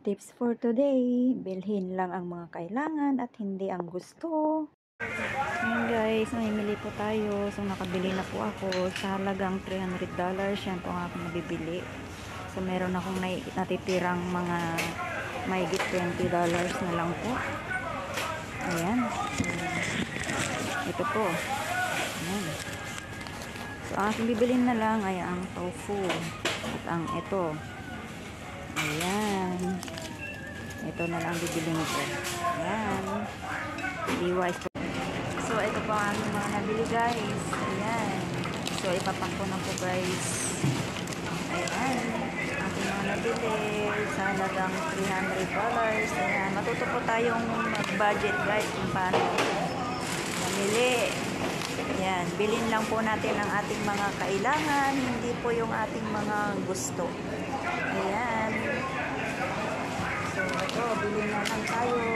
Tips for today, bilhin lang ang mga kailangan at hindi ang gusto. Ngayon guys, mamimili po tayo. So nakabili na po ako sa halagang $300. Yan po ang aking nabibili. So meron akong natitirang mga mahigit $20 na lang po. Ayan. Ito po. Ayan. So ang aking bibilin na lang ay ang tofu. At ang ito. Ayan. Ito na lang bibilin ko. Ayan. Be-wise po. So, ito po ang aming mga nabili guys. Ayan. So, ipapak ko na po guys. Ayan. Ating mga nabili sa halagang $300. Ayan. Matuto po tayong mag-budget guys kung paano mamili. Ayan. Bilhin lang po natin ang ating mga kailangan. Hindi po yung ating mga gusto. Ayan. So, ito. Bilhin na lang tayo.